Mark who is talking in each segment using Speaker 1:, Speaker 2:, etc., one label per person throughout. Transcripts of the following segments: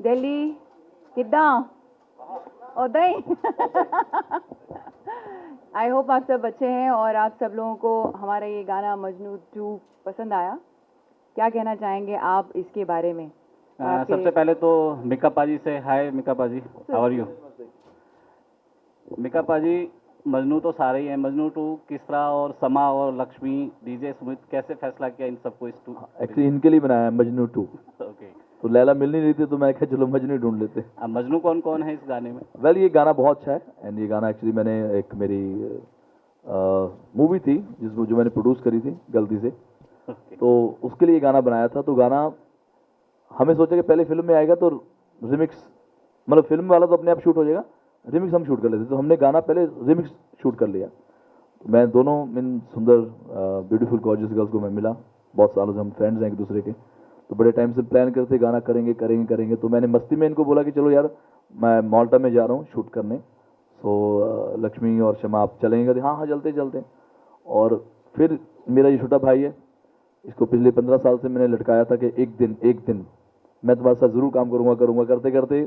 Speaker 1: दिल्ली किद्दां उदा ही I hope आप सब अच्छे हैं और आप सब लोगों को हमारा ये गाना मजनू 2 पसंद आया। क्या कहना चाहेंगे आप इसके बारे में?
Speaker 2: सबसे पहले तो मिका पाजी से हाय। मिका पाजी, हाउ आर यू? मिका पाजी, मजनू तो सारे ही हैं। मजनू 2 किस तरह, और समा और लक्ष्मी, डीजे सुमित, कैसे फैसला किया इन सबको इस टू?
Speaker 3: एक्चुअली इनके लिए बनाया है मजनू 2।
Speaker 2: ओके।
Speaker 3: तो लैला मिल नहीं रही थी तो मैं कहा चलो मजनू ढूंढ लेते।
Speaker 2: मजनू कौन कौन है इस गाने में?
Speaker 3: वेल ये गाना बहुत अच्छा है एंड ये गाना एक्चुअली मैंने एक मेरी मूवी थी जिसको जो मैंने प्रोड्यूस करी थी गलती से, तो उसके लिए ये गाना बनाया था। तो गाना हमें सोचा कि पहले फिल्म में आएगा तो रिमिक्स, मतलब फिल्म वाला तो अपने आप शूट हो जाएगा, रिमिक्स हम शूट कर लेते। तो हमने गाना पहले रिमिक्स शूट कर लिया। मैं दोनों इन सुंदर ब्यूटीफुल गॉर्जियस गर्ल्स को मैं मिला, बहुत सालों से हम फ्रेंड्स हैं एक दूसरे के, तो बड़े टाइम से प्लान करते गाना करेंगे करेंगे करेंगे। तो मैंने मस्ती में इनको बोला कि चलो यार मैं माल्टा में जा रहा हूँ शूट करने, सो लक्ष्मी और शमा आप चलेंगे? हाँ हाँ चलते चलते। और फिर मेरा ये छोटा भाई है, इसको पिछले 15 साल से मैंने लटकाया था कि एक दिन मैं तुम्हारे साथ ज़रूर काम करूँगा करूँगा। करते करते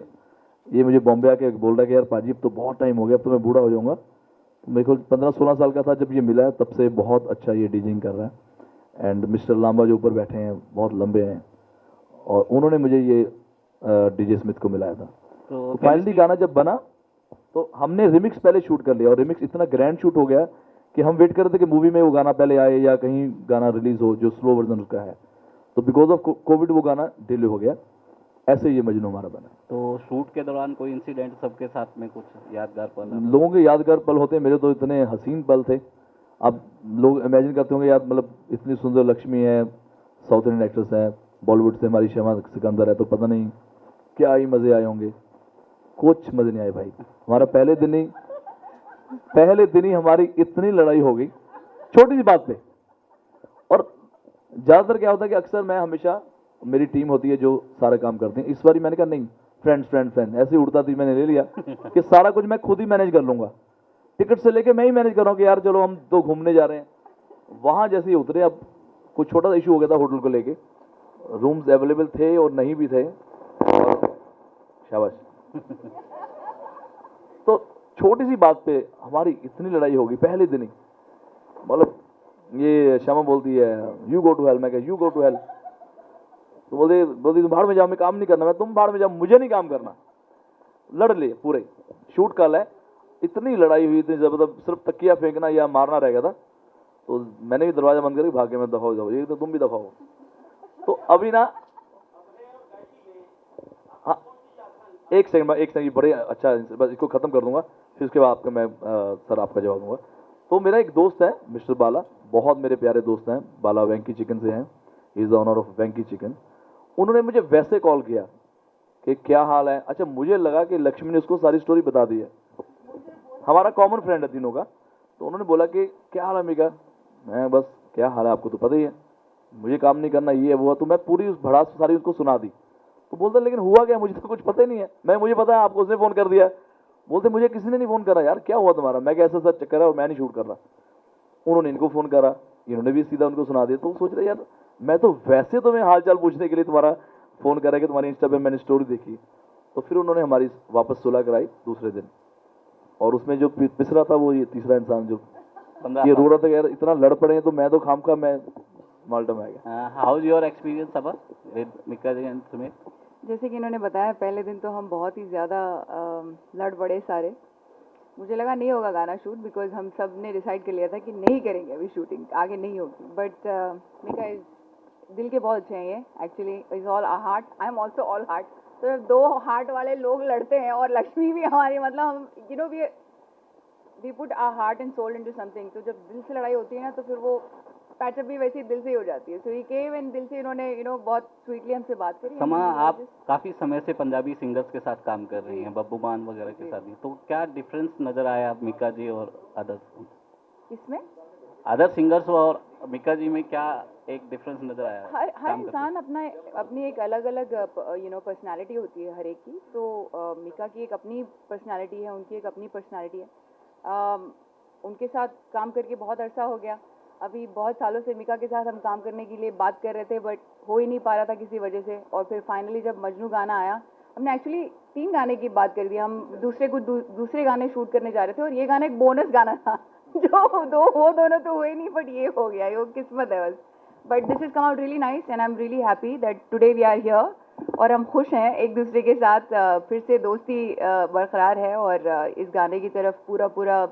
Speaker 3: ये मुझे बॉम्बे आके बोल रहा है कि यार पाजी अब तो बहुत टाइम हो गया, अब तो मैं बूढ़ा हो जाऊँगा। मेरे को 15-16 साल का था जब ये मिला है, तब से बहुत अच्छा ये डीजिंग कर रहा है। एंड मिस्टर लांबा जो ऊपर बैठे हैं बहुत लंबे हैं, और उन्होंने मुझे ये डीजे स्मिथ को मिलाया था। तो फाइनली गाना जब बना तो हमने रिमिक्स पहले शूट कर लिया, और रिमिक्स इतना ग्रैंड शूट हो गया कि हम वेट कर रहे थे कि मूवी में वो गाना पहले आए या कहीं गाना रिलीज हो जो स्लो वर्जन उसका है। तो बिकॉज ऑफ कोविड वो गाना डिले हो गया। ऐसे ये मजनू हमारा बना।
Speaker 2: तो शूट के दौरान कोई इंसिडेंट सबके साथ में कुछ यादगार पल?
Speaker 3: लोगों के यादगार पल होते हैं, मेरे तो इतने हसीन पल थे। अब लोग इमेजिन करते होंगे यार, मतलब इतनी सुंदर लक्ष्मी है, साउथ इंडियन एक्ट्रेस है, बॉलीवुड से हमारी शमा सिकंदर है, तो पता नहीं क्या ही मजे आए होंगे। कुछ मजे नहीं आए भाई। हमारा पहले दिन ही हमारी इतनी लड़ाई हो गई छोटी सी बात पे। और ज्यादातर क्या होता है कि अक्सर मैं हमेशा, मेरी टीम होती है जो सारा काम करते हैं, इस बार मैंने कहा नहीं, फ्रेंड ऐसे ही उड़ता थी, मैंने ले लिया कि सारा कुछ मैं खुद ही मैनेज कर लूंगा। टिकट से लेके मैं ही मैनेज कर रहा हूँ कि यार चलो हम तो घूमने जा रहे हैं। वहां जैसे ही उतरे, अब कुछ छोटा सा इशू हो गया था होटल को लेके, रूम्स अवेलेबल थे और नहीं भी थे, और शाबाश तो छोटी सी बात पे हमारी इतनी लड़ाई होगी पहले दिन ही। मतलब ये शमा बोलती है यू गो टू हेल, मैं कह यू गो टू हेल। तो बोलती तुम भाड़ में जाओ, मैं काम नहीं करना। मैं तुम भाड़ में जाओ, मुझे नहीं काम करना। लड़ लिए पूरे शूट कल है। इतनी लड़ाई हुई थी जब सिर्फ तकिया फेंकना या मारना रह गया था। तो मैंने भी दरवाजा बंद करके भागे में दफा हो जाओ, ये तो तुम भी दफा हो। तो अभी ना, हाँ एक सेकंड बड़े अच्छा, बस इसको खत्म कर दूंगा फिर उसके बाद आपका मैं सर आपका जवाब दूंगा। तो मेरा एक दोस्त है मिस्टर बाला, बहुत मेरे प्यारे दोस्त हैं। बाला वेंकी चिकन से हैं, is the owner of Venky chicken. उन्होंने मुझे वैसे कॉल किया कि क्या हाल है। अच्छा, मुझे लगा कि लक्ष्मी ने उसको सारी स्टोरी बता दी है, हमारा कॉमन फ्रेंड है तीनों का। तो उन्होंने बोला कि क्या हाल है अमिका? मैं बस क्या हाल है, आपको तो पता ही है, मुझे काम नहीं करना, ये है वो है। तो मैं पूरी उस भड़ास सारी उसको सुना दी। तो बोलते लेकिन हुआ क्या, मुझे तो कुछ पता ही नहीं है। मुझे पता है आपको उसने फ़ोन कर दिया। बोलते मुझे किसी ने नहीं फ़ोन करा यार, क्या हुआ तुम्हारा? मैं कैसा सर चक्कर है और मैं नहीं शूट कर रहा। उन्होंने इनको फ़ोन करा, इन्होंने भी सीधा उनको सुना दिया। तो सोच रहे यार, मैं तो वैसे तुम्हें हाल चाल पूछने के लिए तुम्हारा फ़ोन करा कि तुम्हारी इंस्टा पे मैंने स्टोरी देखी। तो फिर उन्होंने हमारी वापस सुलह कराई दूसरे दिन। और उसमें जो पिसरा था वो ये तीसरा इंसान जो ये रो रहा था यार इतना लड़ पड़े हैं, तो मैं तो खामखा मैं माल्टा में आ गया।
Speaker 2: हाउ इज योर एक्सपीरियंस अब विद मिका जी एंड सुमित?
Speaker 1: जैसे कि इन्होंने बताया, पहले दिन तो हम बहुत ही ज़्यादा लड़ पड़े सारे। मुझे लगा नहीं होगा गाना शूट, बिकॉज हम सब ने डिसाइड कर लिया था कि नहीं करेंगे अभी शूटिंग, आगे नहीं होगी। बट मिका दिल के बहुत अच्छे हैं ये, actually is all heart, I am also all heart. तो जब 2 हार्ट वाले लोग लड़ते हैं, और लक्ष्मी भी हमारी, मतलब हम we put our heart and soul into something. तो जब दिल से लड़ाई होती है ना, तो फिर वो पैचअप भी वैसे ही दिल से ही हो जाती है। सो ही केम एंड दिल से इन्होंने बहुत स्वीटली हमसे बात करी।
Speaker 2: समा, आप काफ़ी समय से पंजाबी सिंगर्स के साथ काम कर रही हैं, बब्बू मान वगैरह के साथ भी, तो क्या डिफरेंस नज़र आया मिका जी और अदर्स?
Speaker 1: इसमें
Speaker 2: अदर सिंगर्स और मिका जी में क्या एक डिफरेंस नज़र आया?
Speaker 1: हर इंसान अपनी एक अलग अलग पर्सनालिटी होती है हर एक की। तो मिका की एक अपनी पर्सनालिटी है, उनकी एक अपनी पर्सनालिटी है। उनके साथ काम करके बहुत अरसा हो गया। अभी बहुत सालों से मिका के साथ हम काम करने के लिए बात कर रहे थे, बट हो ही नहीं पा रहा था किसी वजह से। और फिर फाइनली जब मजनू गाना आया, हमने एक्चुअली 3 गाने की बात कर दी, हम दूसरे गाने शूट करने जा रहे थे और ये गाना एक बोनस गाना था जो वो दोनों तो हुए नहीं, बट ये हो गया, ये किस्मत है बस। But this is come out really nice and I am really happy that today we are here, और हम खुश हैं एक दूसरे के साथ, फिर से दोस्ती बरकरार है, और इस गाने की तरफ पूरा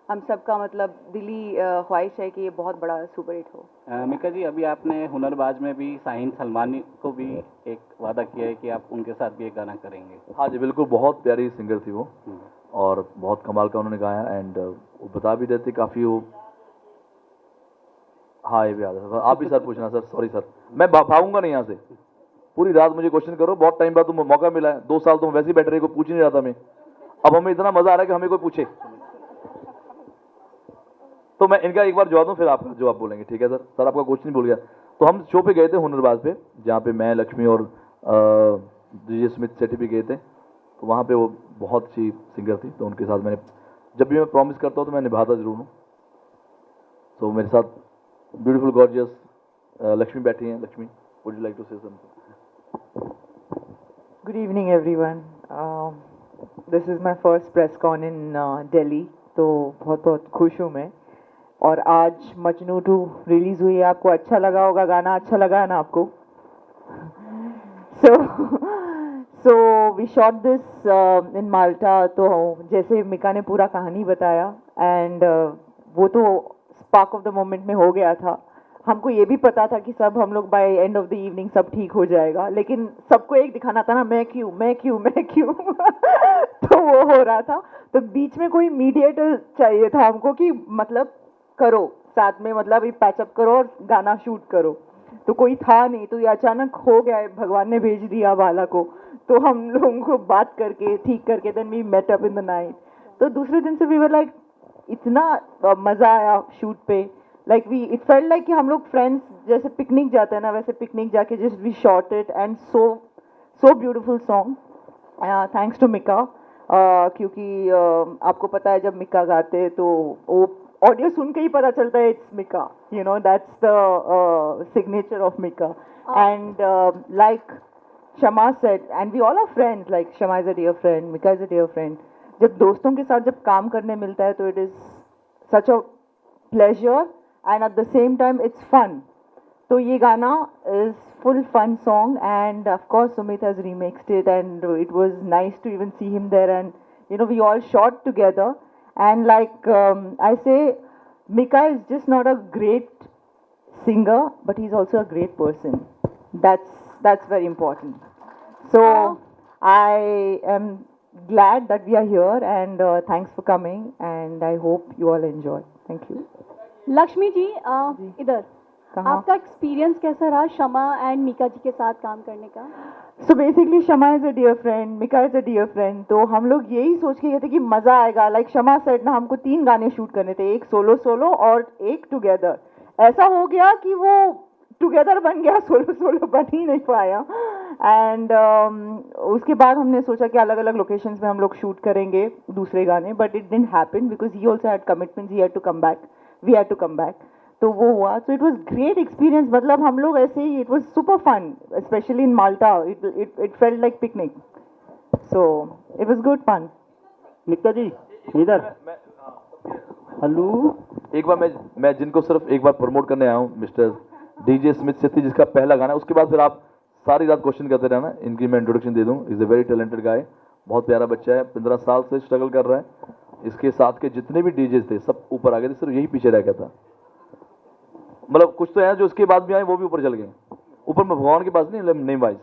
Speaker 1: हम सबका मतलब दिली ख्वाहिश है कि ये बहुत बड़ा सुपर हिट हो।
Speaker 2: मिका जी, अभी आपने हुनरबाज में भी शाहीन सलमानी को भी एक वादा किया है कि आप उनके साथ भी एक गाना करेंगे।
Speaker 3: हाँ जी बिल्कुल, बहुत प्यारी सिंगर थी वो और बहुत कमाल का उन्होंने गाया, एंड वो बता भी रहे थे काफ़ी वो। हाँ ये भी याद है, आप भी सर पूछना सर, सॉरी सर, मैं भागूंगा नहीं यहाँ से, पूरी रात मुझे क्वेश्चन करो, बहुत टाइम बाद तुम मौका मिला है, 2 साल तुम वैसे ही बैठ रहे, को पूछ ही नहीं रहा था मैं, अब हमें इतना मजा आ रहा है कि हमें कोई पूछे। तो मैं इनका एक बार जवाब दूं, फिर आपका जवाब बोलेंगे, ठीक है सर? सर आपका क्वेश्चन भूल गया। तो हम शो पे गए थे हुनरबाज पे, जहाँ पे मैं, लक्ष्मी और डीजे स्मिथ सेठी भी गए थे, तो वहाँ पे वो बहुत अच्छी सिंगर थी, तो उनके साथ मैंने, जब भी मैं प्रॉमिस करता हूँ तो मैं निभाता जरूर हूँ। तो मेरे साथ ब्यूटीफुल गॉर्जियस लक्ष्मी बैठी हैं। Lakshmi, would you like to say something?
Speaker 4: Good evening, everyone. This is my first press con in Delhi, तो बहुत बहुत खुश हूँ मैं। और आज मजनू 2 रिलीज हुई है, आपको अच्छा लगा होगा, गाना अच्छा लगा है ना आपको? so we shot this in Malta, तो जैसे मिका ने पूरा कहानी बताया, एंड वो तो स्पार्क ऑफ द मोमेंट में हो गया था। हमको ये भी पता था कि सब हम लोग by end of the evening सब ठीक हो जाएगा, लेकिन सबको एक दिखाना था ना, मैं क्यों तो वो हो रहा था। तो बीच में कोई मीडिएटर चाहिए था हमको कि मतलब करो साथ में, मतलब ये पैचअप करो और गाना शूट करो। तो कोई था नहीं, तो ये अचानक हो गया, भगवान ने भेज दिया वाला को। तो हम लोगों को बात करके ठीक करके then we met up in the night. तो दूसरे दिन से वी वर लाइक, इतना मजा आया शूट पे, like we it felt like कि हम लोग फ्रेंड्स जैसे पिकनिक जाते हैं ना, वैसे पिकनिक जाके just we shot it, and so beautiful song, thanks to Mika. क्योंकि आपको पता है जब मिका गाते हैं तो वो ऑडियो सुन के ही पता चलता है it's Mika, you know, that's the signature of Mika. And like Shama said, and we all are friends, like Shama is a dear friend, Mika is a dear friend. जब दोस्तों के साथ जब काम करने मिलता है तो it is such a pleasure and at the same time it's fun. So ye gana is full fun song, and of course Sumit has remixed it, and it was nice to even see him there, and you know we all shot together, and like I say, Mika is just not a great singer, but he's also a great person. That's very important. So I am glad that we are here, and thanks for coming, and I hope you all enjoy. Thank you.
Speaker 5: Lakshmi ji, इधर
Speaker 4: कहाँ?
Speaker 5: आपका experience कैसा रहा शमा and Mika जी के साथ काम करने का?
Speaker 4: So basically Shama is a dear friend, Mika is a dear friend, तो हम लोग यही सोच के गए थे कि मजा आएगा। लाइक शमा सेड ना, हमको 3 गाने शूट करने थे, एक सोलो और एक टुगेदर। ऐसा हो गया कि वो टुगेदर बन गया, सोलो बन ही नहीं पाया। एंड उसके बाद हमने सोचा कि अलग अलग लोकेशंस में हम लोग शूट करेंगे दूसरे गाने, but it didn't happen because he also had commitments, he had to come back, we had to come back. तो वो हुआ, so it was great experience. मतलब हम लोग ऐसे ही, it was super fun, specially in Malta, it felt like picnic, so it was good fun.
Speaker 2: Mika ji इधर, hello.
Speaker 3: एक बार मैं जिनको सिर्फ एक बार प्रमोट करने आया हूँ, मिस्टर डीजे स्मिथ सेठी, जिसका पहला गाना है, उसके बाद फिर आप सारी रात क्वेश्चन करते रहना, इनकी मैं इंट्रोडक्शन दे दूँ। इज़ अ वेरी टैलेंटेड गाय, बहुत प्यारा बच्चा है, 15 साल से स्ट्रगल कर रहा है। इसके साथ के जितने भी डीजे थे सब ऊपर आ गए थे, सिर्फ यही पीछे रह गया था। मतलब कुछ तो है जो इसके बाद भी आए, वो भी ऊपर चल गए। ऊपर में भगवान के पास नहीं, नेम वाइज।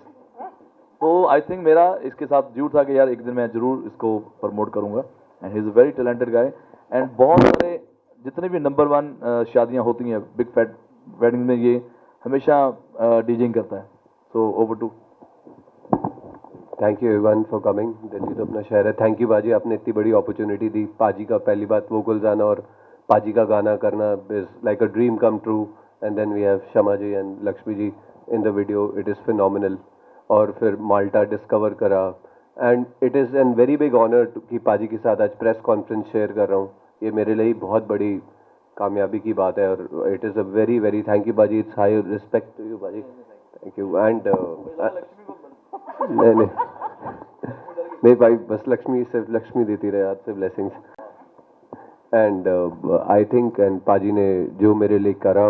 Speaker 3: तो आई थिंक मेरा इसके साथ ड्यू था कि यार एक दिन मैं जरूर इसको प्रमोट करूंगा, and he is a very talented guy. And बहुत सारे जितने भी नंबर 1 शादियाँ होती हैं, बिग फैट वेडिंग में, ये हमेशा डीजिंग करता है। So over to.
Speaker 6: Thank you everyone for coming. Delhi तो अपना शहर है। थैंक यू बाजी, आपने इतनी बड़ी अपॉर्चुनिटी दी। पाजी का पहली बात वोकल्स आना और पाजी का गाना करना is like a dream come true, and then we have Shama ji and Lakshmi ji in the video, it is phenomenal. और फिर माल्टा डिस्कवर करा, and it is an very big honour कि पाजी के साथ आज प्रेस कॉन्फ्रेंस शेयर कर रहा हूँ। ये मेरे लिए बहुत बड़ी कामयाबी की बात है, और it is a very very thank you बाजी, it's high respect to you बाजी, थैंक यू। एंड नहीं नहीं भाई, बस लक्ष्मी, सिर्फ लक्ष्मी देती रहे आपसे blessings. And I think and पाजी ने जो मेरे लिए करा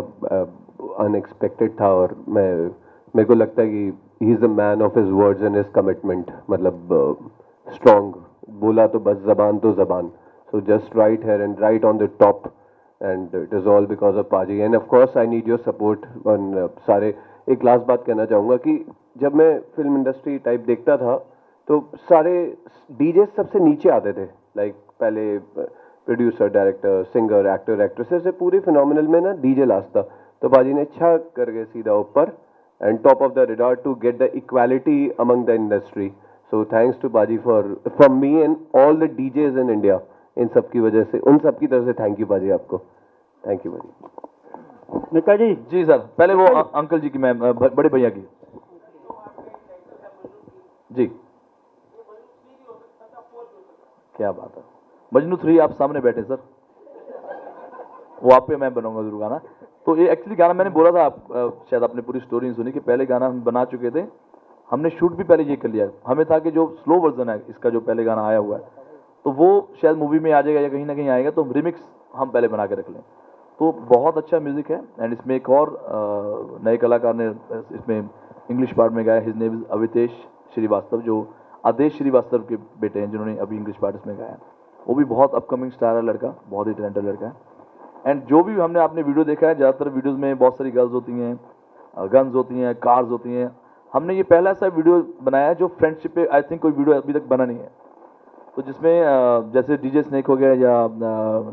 Speaker 6: अनएक्सपेक्टेड था, और मेरे को लगता है कि he is the man of his words and his commitment. मतलब स्ट्रॉन्ग बोला तो बस, जबान तो जबान। So just right here and right on the top, and it is all because of पाजी। And of course I need your support on सारे। एक लास्ट बात कहना चाहूँगा कि जब मैं फिल्म इंडस्ट्री टाइप देखता था तो सारे डीजे सबसे नीचे आते थे। लाइक पहले producer, director, singer, actor, actresses से पूरे फिनोमिनल में ना डीजे लास्ट था। तो पाजी ने अच्छा करके सीधा ऊपर and top of the radar to get the equality among the industry. So thanks to पाजी for from me and all the DJs in India. इन सब की वजह से, उन सब की तरफ से थैंक यू पाजी आपको। थैंक यू पाजी।
Speaker 7: मिका जी,
Speaker 3: जी सर, पहले वो अंकल जी की, मैं बड़े भैया की। जी, क्या बात है। मजनू 3 आप सामने बैठे सर, वो आप पे मैं बनाऊंगा जरूर गाना। तो ये एक्चुअली गाना मैंने बोला था, आप शायद आपने पूरी स्टोरी नहीं सुनी, कि पहले गाना हम बना चुके थे, हमने शूट भी पहले ये कर लिया। हमें था कि जो स्लो वर्जन है इसका, जो पहले गाना आया हुआ है, तो वो शायद मूवी में आ जाएगा या कहीं ना कहीं आएगा, तो रिमिक्स हम पहले बना के रख लें। तो बहुत अच्छा म्यूजिक है। एंड इसमें एक और नए कलाकार ने इसमें इंग्लिश पार्ट में गाया। His name is Avitesh Shrivastava, जो आदेश श्रीवास्तव के बेटे हैं, जिन्होंने अभी इंग्लिश पार्ट इसमें गाया। वो भी बहुत अपकमिंग स्टार है लड़का, बहुत ही टैलेंटेड लड़का है। एंड जो भी हमने आपने वीडियो देखा है, ज़्यादातर वीडियोज़ में बहुत सारी गर्ल्स होती हैं, गन्स होती हैं, कार्स होती हैं। हमने ये पहला ऐसा वीडियो बनाया है जो फ्रेंडशिप पे, आई थिंक कोई वीडियो अभी तक बना नहीं है। तो जिसमें जैसे डीजे स्नेक हो गया या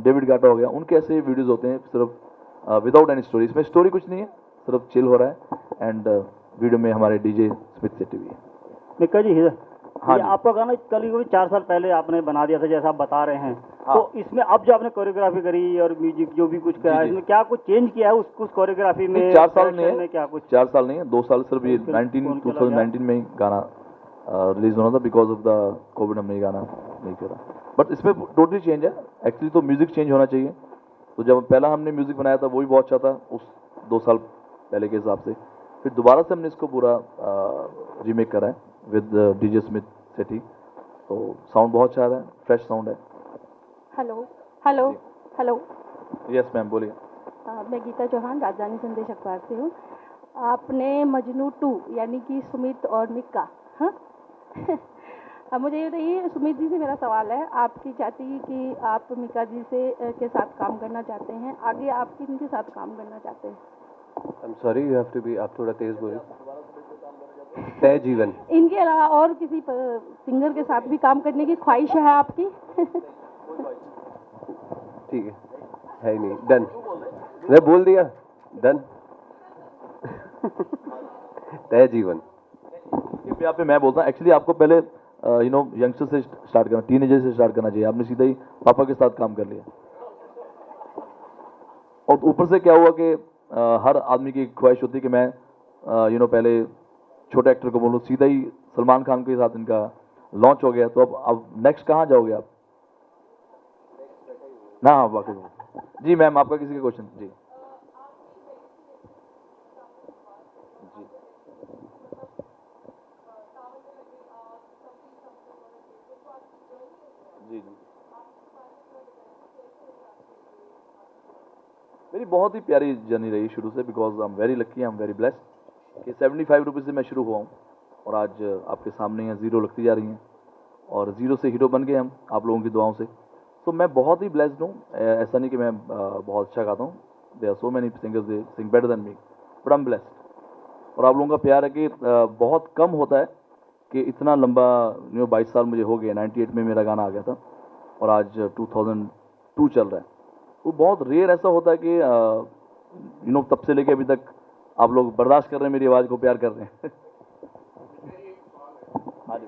Speaker 3: डेविड गाटा हो गया, उनके ऐसे वीडियोज़ होते हैं सिर्फ विदाउट एनी स्टोरी। इसमें स्टोरी कुछ नहीं है, सिर्फ चिल हो रहा है। एंड वीडियो में हमारे डीजे स्मिथ सेट्टी भी है।
Speaker 7: मिका जी,
Speaker 3: हाँ
Speaker 7: ये
Speaker 3: जी।
Speaker 7: आपका गाना करीब 4 साल पहले आपने बना दिया था, जैसा आप बता रहे हैं।
Speaker 3: हाँ।
Speaker 7: तो इसमें अब जो आपने कोरियोग्राफी करी और म्यूजिक जो भी कुछ करा है,
Speaker 3: जी।
Speaker 7: इसमें क्या कुछ चेंज किया है उस कोरियोग्राफी में?
Speaker 3: 4 साल नहीं
Speaker 7: direction
Speaker 3: है,
Speaker 7: में क्या कुछ?
Speaker 3: 4 साल नहीं है, 2 साल सिर्फ। ये
Speaker 7: कौन चला गया?
Speaker 3: 2019 में ही गाना रिलीज होना था। बिकॉज ऑफ द कोविड हमने ये गाना नहीं करा। बट इसमें टोटली चेंज है एक्चुअली। तो म्यूजिक चेंज होना चाहिए। तो जब पहला हमने म्यूजिक बनाया था, वो भी बहुत अच्छा था उस 2 साल पहले के हिसाब से। फिर दोबारा से हमने इसको पूरा रीमेक करा है विद डीजे स्मिथ सेट्टी। तो साउंड बहुत अच्छा आ रहा है, फ्रेश साउंड है।
Speaker 5: Hello hello hello.
Speaker 3: Yes ma'am, बोलिए।
Speaker 5: मैं गीता चौहान, राजधानी संदेश अखबार से हूँ। आपने मजनू 2 यानी कि सुमित और मिक्का, हाँ अब मुझे ये बताइए, सुमित जी से मेरा सवाल है, आपकी चाहती है कि आप मिक्का जी से के साथ काम करना चाहते हैं, आगे आप किनके साथ काम करना चाहते हैं?
Speaker 6: I am sorry, you have to be, आप थोड़ा तेज बोलिए। तय जीवन।
Speaker 5: इनके अलावा और किसी सिंगर के साथ भी काम करने की ख्वाहिश है आपकी?
Speaker 6: ठीक है ही नहीं, डन। मैं बोल दिया, डन। तय जीवन।
Speaker 3: यहाँ पे मैं बोलता हूँ, एक्चुअली आपको पहले यंगस्टर से स्टार्ट करना, टीनेजर से स्टार्ट करना चाहिए। आपने सीधा ही पापा के साथ काम कर लिया। और ऊपर से क्या हुआ कि हर आदमी की ख्वाहिश होती है कि मैं पहले छोटे एक्टर को बोलूँ, सीधा ही सलमान खान के साथ इनका लॉन्च हो गया। तो अब नेक्स्ट कहाँ जाओगे आप? ना, हाँ बाकी जी। मैम, आपका किसी का क्वेश्चन? जी जी जी। मेरी बहुत ही प्यारी जर्नी रही शुरू से। Because I am very lucky, I am very blessed कि 75 रुपीज़ से मैं शुरू हुआ हूँ और आज आपके सामने हैं, ज़ीरो लगती जा रही हैं और ज़ीरो से हीरो बन गए हम आप लोगों की दुआओं से। तो मैं बहुत ही ब्लेस्ड हूँ। ऐसा नहीं कि मैं बहुत अच्छा गाता हूँ। They are so many singers they sing better than me, but I am blessed. और आप लोगों का प्यार है कि बहुत कम होता है कि इतना लंबा 22 साल मुझे हो गए। 98 में मेरा गाना आ गया था और आज 2002 चल रहा है। तो बहुत रेयर ऐसा होता है कि तब से लेके अभी तक आप लोग बर्दाश्त कर रहे हैं, मेरी आवाज़ को प्यार कर रहे हैं। हाँ जी।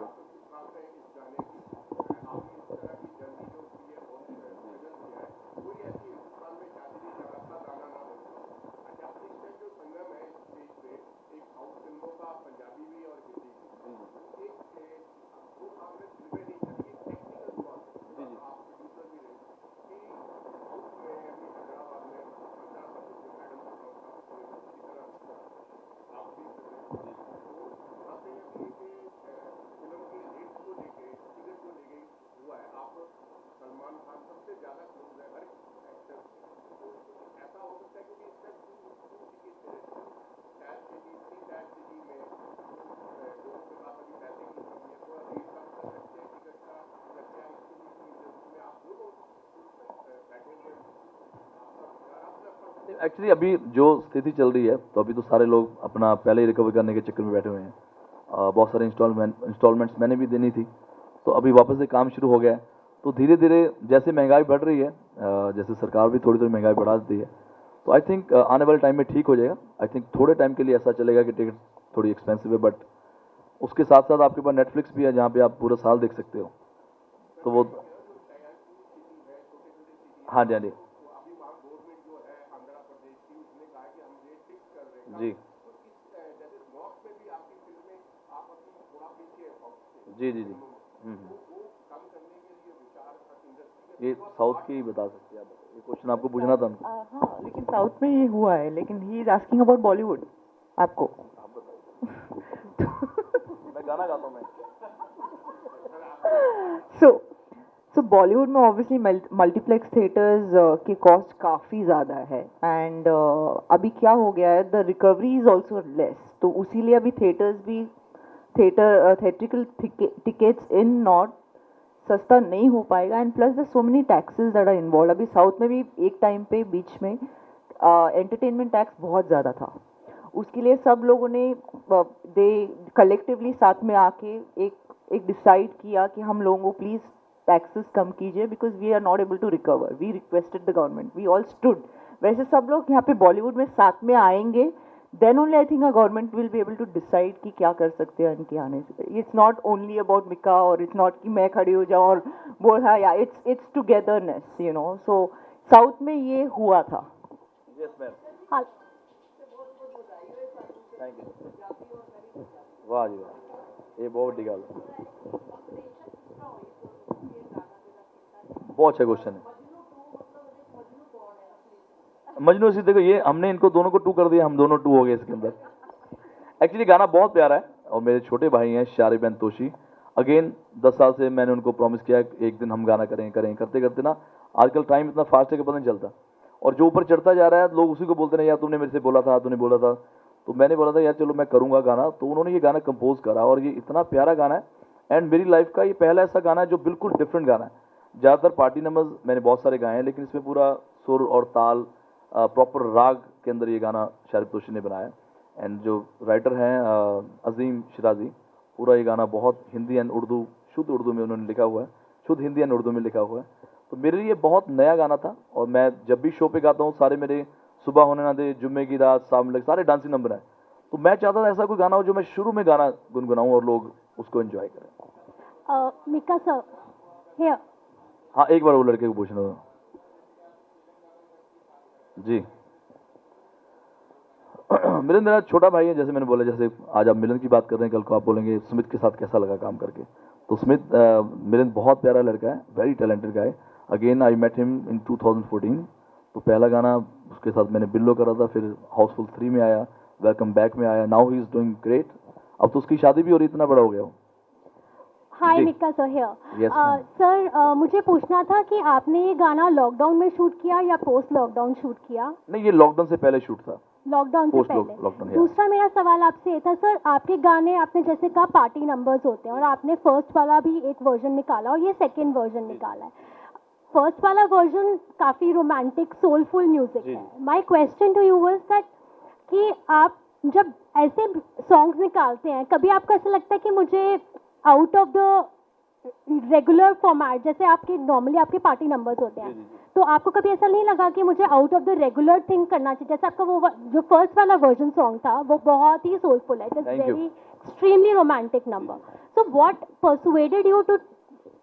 Speaker 3: एक्चुअली अभी जो स्थिति चल रही है तो अभी तो सारे लोग अपना पहले ही रिकवर करने के चक्कर में बैठे हुए हैं। बहुत सारे इंस्टॉलमेंट्स मैंने भी देनी थी, तो अभी वापस से काम शुरू हो गया है। तो धीरे धीरे जैसे महंगाई बढ़ रही है, जैसे सरकार भी थोड़ी थोड़ी महंगाई बढ़ा देती है, तो आई थिंक आने वाले टाइम में ठीक हो जाएगा। आई थिंक थोड़े टाइम के लिए ऐसा चलेगा कि टिकट थोड़ी एक्सपेंसिव है, बट उसके साथ साथ आपके पास नेटफ्लिक्स भी है जहाँ पे आप पूरा साल देख सकते हो। तो वो हाँ जी, हाँ जी जी जी जी जी ये साउथ की ही बता सकते हैं आप। ये क्वेश्चन आपको पूछना था उनको।
Speaker 4: हाँ, लेकिन साउथ में ये हुआ है, लेकिन he is asking about Bollywood आपको।
Speaker 3: मैं गाना गाता हूँ मैं।
Speaker 4: सो बॉलीवुड में ऑब्वियसली मल्टीप्लेक्स थिएटर्स की कॉस्ट काफ़ी ज़्यादा है, एंड अभी क्या हो गया है, the recovery is also less, तो उसीलिए अभी थिएटर्स भी थिएट्रिकल टिकट्स इन नॉर्थ सस्ता नहीं हो पाएगा, and plus the so many taxes that are involve. अभी साउथ में भी एक टाइम पे बीच में एंटरटेनमेंट टैक्स बहुत ज़्यादा था, उसके लिए सब लोगों ने दे कलेक्टिवली साथ में आके एक डिसाइड किया कि हम लोगों को प्लीज़ टैक्सेस कम कीजिए, because we are not able to recover. We requested the government, we all stood. वैसे सब लोग यहाँ पे बॉलीवुड में साथ में आएंगे, then only I think a government will be able to decide कि क्या कर सकते हैं इनके आने से। It's not only about Mika, और it's not कि मैं खड़ी हो जाऊँ और बोल हाँ या it's togetherness, you know। So South में ये हुआ था।
Speaker 3: Yes ma'am।
Speaker 5: हाँ,
Speaker 3: Thank you। वाह जी वाह, ये बहुत बड़ी गल है। बहुत अच्छा क्वेश्चन है। मजनू असी देखो, ये हमने इनको दोनों को 2 कर दिया, हम दोनों 2 हो गए इसके अंदर। एक्चुअली गाना बहुत प्यारा है, और मेरे छोटे भाई हैं शारिब एंड तोशी। अगेन 10 साल से मैंने उनको प्रॉमिस किया कि एक दिन हम गाना करें करते करते ना आजकल टाइम इतना फास्ट है कि पता नहीं चलता, और जो ऊपर चढ़ता जा रहा है लोग उसी को बोलते हैं यार तुमने मेरे से बोला था, तूने बोला था। तो मैंने बोला था यार चलो मैं करूँगा गाना, तो उन्होंने ये गाना कंपोज करा, और ये इतना प्यारा गाना है। एंड मेरी लाइफ का ये पहला ऐसा गाना है जो बिल्कुल डिफरेंट गाना है। ज़्यादातर पार्टी नंबर्स मैंने बहुत सारे गाए हैं, लेकिन इसमें पूरा सुर और ताल प्रॉपर राग के अंदर ये गाना शारिब तोशी ने बनाया। एंड जो राइटर हैं अजीम शिराजी, पूरा ये गाना बहुत हिंदी एंड उर्दू, शुद्ध उर्दू में उन्होंने लिखा हुआ है, शुद्ध हिंदी एंड उर्दू में लिखा हुआ है। तो मेरे लिए बहुत नया गाना था, और मैं जब भी शो पे गाता हूँ सारे मेरे सुबह होने ना दे, जुम्मे की रात, शाम लग, सारे डांसिंग नंबर हैं। तो मैं चाहता था ऐसा कोई गाना हो जो मैं शुरू में गाना गुनगुनाऊँ और लोग उसको एंजॉय करें।
Speaker 5: Mika sir, here.
Speaker 3: हाँ, एक बार वो लड़के को पूछना था जी। मिलन मेरा छोटा भाई है, जैसे मैंने बोला, जैसे आज आप मिलन की बात कर रहे हैं, कल को आप बोलेंगे सुमित के साथ कैसा लगा काम करके। तो सुमित मिलन बहुत प्यारा लड़का है, very talented guy. Again I met him in 2014। तो पहला गाना उसके साथ मैंने बिल्लो करा था, फिर हाउसफुल 3 में आया, वेलकम बैक में आया, now he is doing great. अब तो उसकी शादी भी हो रही, इतना बड़ा हो गया वो।
Speaker 5: हाय
Speaker 3: जी।
Speaker 5: Mika sir, here.
Speaker 3: Yes, ma'am.
Speaker 5: Sir मुझे पूछना था कि आपने ये गाना लॉकडाउन में शूट किया या पोस्ट लॉकडाउन शूट किया?
Speaker 3: नहीं, ये लॉकडाउन से पहले शूट था।
Speaker 5: लॉकडाउन से
Speaker 3: Post
Speaker 5: पहले।
Speaker 3: lockdown, yeah.
Speaker 5: दूसरा मेरा सवाल आपसे ये था सर, आपके गाने आपने जैसे कहा पार्टी नंबर्स होते हैं, और आपने फर्स्ट वाला भी एक वर्जन निकाला और ये सेकंड वर्जन निकाला है। फर्स्ट वाला वर्जन काफ़ी रोमांटिक सोलफुल म्यूजिक है। My question to you was that कि आप जब ऐसे सॉन्ग्स निकालते हैं, कभी आपको ऐसा लगता है कि मुझे out of the regular format, जैसे आपके नॉर्मली आपके पार्टी नंबर्स होते हैं, तो आपको कभी ऐसा नहीं लगा कि मुझे out of the regular thing करना चाहिए? जैसे आपका वो जो फर्स्ट वाला वर्जन सॉन्ग था वो बहुत ही सोलफुल है, it is
Speaker 3: Thank you.
Speaker 5: Very extremely romantic number. So what persuaded you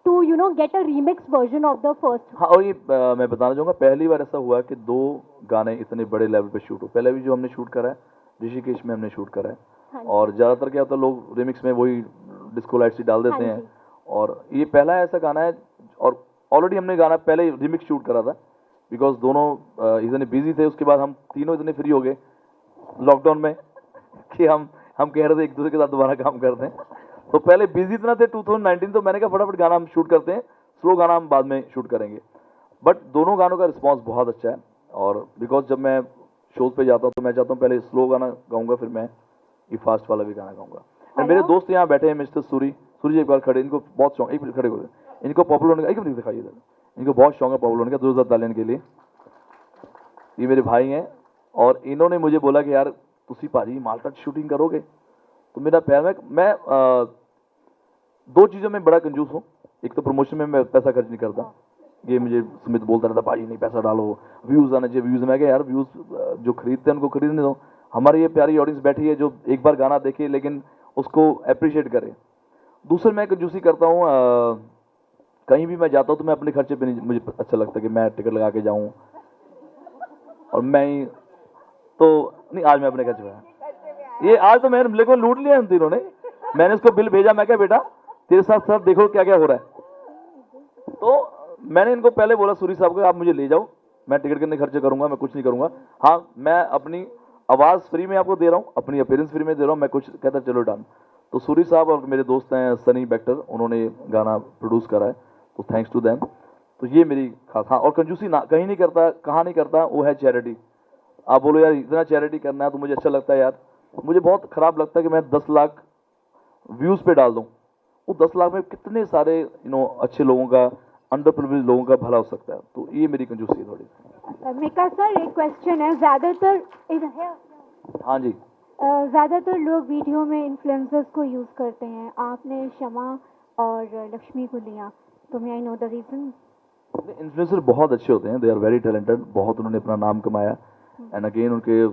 Speaker 5: to you know get a remix version of the first?
Speaker 3: हाँ, और ये मैं बताना चाहूँगा, पहली बार ऐसा हुआ कि 2 गाने इतने बड़े लेवल पे शूट हो। पहले भी जो हमने शूट करा है ऋषिकेश में हमने शूट करा है,
Speaker 5: हाँ जी।
Speaker 3: और ज़्यादातर क्या होता है लोग रिमिक्स में वही डिस्को लाइट्स ही डाल देते
Speaker 5: हाँ
Speaker 3: हैं,
Speaker 5: जी।
Speaker 3: और ये पहला ऐसा गाना है। और ऑलरेडी हमने गाना पहले रिमिक्स शूट करा था, बिकॉज दोनों इतने बिजी थे। उसके बाद हम तीनों इतने फ्री हो गए लॉकडाउन में कि हम कह रहे थे एक दूसरे के साथ दोबारा काम करते हैं। तो पहले बिजी इतना थे 2019, तो मैंने कहा फटाफट गाना हम शूट करते हैं, स्लो गाना हम बाद में शूट करेंगे। बट दोनों गानों का रिस्पांस बहुत अच्छा है, और बिकॉज जब मैं शोज पे जाता हूँ तो मैं चाहता हूँ पहले स्लो गाना गाऊंगा, फिर मैं ये फास्ट वाला भी गाना गाऊंगा। और मेरे दोस्त यहाँ बैठे हैं, मिस्टर सूरी जी एक बार खड़े, इनको बहुत शौक, एक मिनट खड़े हो गए, इनको पॉपुलर होने का, एक मिनट दिखाइए इधर, इनको बहुत शौक है पॉपुलर होने का, 2000 तालियन के लिए। ये मेरे भाई हैं और इन्होंने मुझे बोला कि यार तुसी भाजी माल्टा शूटिंग करोगे, तो मेरा प्यार है, मैं दो चीज़ों में बड़ा कंजूस हूँ। एक तो प्रमोशन में मैं पैसा खर्च नहीं करता, ये मुझे सुमित बोलता रहता भाई नहीं पैसा डालो, व्यूज़ आने चाहिए, व्यूज़ में क्या यार, व्यूज़ जो खरीदते हैं उनको खरीदने दो, हमारी ये प्यारी ऑडियंस बैठी है जो एक बार गाना देखे लेकिन उसको अप्रिशिएट करे। दूसरे मैं कंजूसी करता हूँ, कहीं भी मैं जाता हूँ तो मैं अपने खर्चे पे नहीं, मुझे अच्छा लगता है कि मैं टिकट लगा के जाऊँ और मैं ही तो नहीं, आज मैं अपने खर्चे पे, ये आज तो मैंने मेरे को लूट लिया इन तीनों ने, मैंने उसको बिल भेजा, मैं क्या बेटा तेरे साथ साथ देखो क्या क्या हो रहा है। तो मैंने इनको पहले बोला सूरी साहब को आप मुझे ले जाओ, मैं टिकट के खर्चे करूंगा, मैं कुछ नहीं करूंगा, हाँ मैं अपनी आवाज़ फ्री में आपको दे रहा हूँ, अपनी अपीयरेंस फ्री में दे रहा हूँ, मैं कुछ कहता चलो डन। तो सूरी साहब और मेरे दोस्त हैं सनी बैक्टर, उन्होंने गाना प्रोड्यूस करा है, तो थैंक्स टू देम। तो ये मेरी खास, हाँ और कंजूसी ना कहीं नहीं करता, कहाँ नहीं करता, वो है चैरिटी। आप बोलो यार इतना चैरिटी करना है तो मुझे अच्छा लगता है यार, मुझे बहुत ख़राब लगता है कि मैं 10 लाख व्यूज़ पे डाल दूँ, वो 10 लाख में कितने सारे अच्छे लोगों का, अंडर प्रिविलेज लोगों का भला हो सकता है, तो ये मेरी कंजूसी है थोड़ी।
Speaker 8: मिका सर एक क्वेश्चन है, ज़्यादातर
Speaker 3: हाँ जी,
Speaker 8: ज़्यादातर लोग वीडियो में इन्फ्लुएंसर्स को यूज़ करते हैं, आपने शमा और लक्ष्मी को लिया, तो may I know the reason?
Speaker 3: Influencer बहुत अच्छे होते हैं, दे आर वेरी टैलेंटेड, बहुत उन्होंने अपना नाम कमाया, एंड अगेन उनके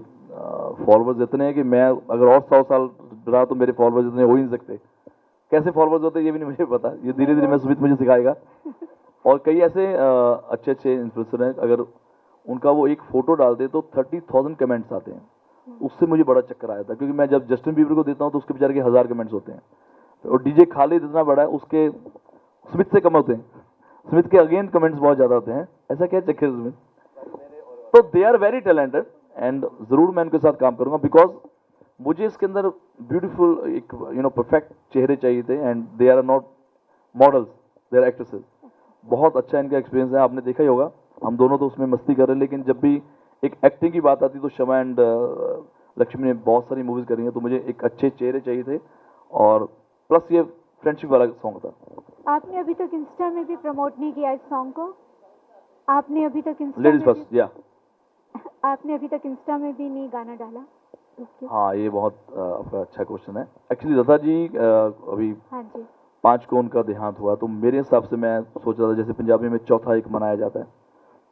Speaker 3: फॉलोअर्स इतने हैं कि मैं अगर और 100 साल रहा तो मेरे फॉलोअर्स इतने हो ही नहीं सकते। कैसे फॉलोअर्स होते हैं ये भी नहीं मुझे पता, ये धीरे धीरे मैं सुमित मुझे सिखाएगा। और कई ऐसे अच्छे अच्छे इन्फ्लुएंसर हैं, अगर उनका वो एक फ़ोटो डालते तो 30,000 कमेंट्स आते हैं, उससे मुझे बड़ा चक्कर आया था, क्योंकि मैं जब जस्टिन बीबर को देता हूँ तो उसके बेचारे के 1000 कमेंट्स होते हैं, और डीजे खालिद इतना बड़ा है उसके सुमित से कम होते हैं, सुमित के अगेन कमेंट्स बहुत ज़्यादा होते हैं, ऐसा क्या चक्कर है सुमित? तो they are very talented and ज़रूर मैं उनके साथ काम करूँगा, बिकॉज मुझे इसके अंदर ब्यूटीफुल एक परफेक्ट चेहरे चाहिए थे, and they are not models, they are actresses. बहुत अच्छा इनका एक्सपीरियंस है, आपने देखा ही होगा, हम दोनों तो उसमें मस्ती कर रहे हैं, लेकिन जब भी एक एक्टिंग की बात आती तो शमा एंड लक्ष्मी ने बहुत सारी मूवीज़ करी हैं, तो मुझे एक अच्छे चेहरे चाहिए थे, और प्लस ये फ्रेंडशिप वाला सॉन्ग था।
Speaker 8: आपने अभी तक इंस्टा में भी प्रमोट नहीं किया इस सॉन्ग को? आपने अभी तक इंस्टा
Speaker 3: लेडीज फर्स्ट, या
Speaker 8: आपने अभी तक इंस्टा में भी नहीं गाना डाला?
Speaker 3: हाँ ये बहुत आपका अच्छा क्वेश्चन है। एक्चुअली लता जी अभी
Speaker 8: हाँ जी
Speaker 3: 5 को उनका देहांत हुआ, तो मेरे हिसाब से मैं सोच रहा था जैसे पंजाबी में चौथा एक मनाया जाता है,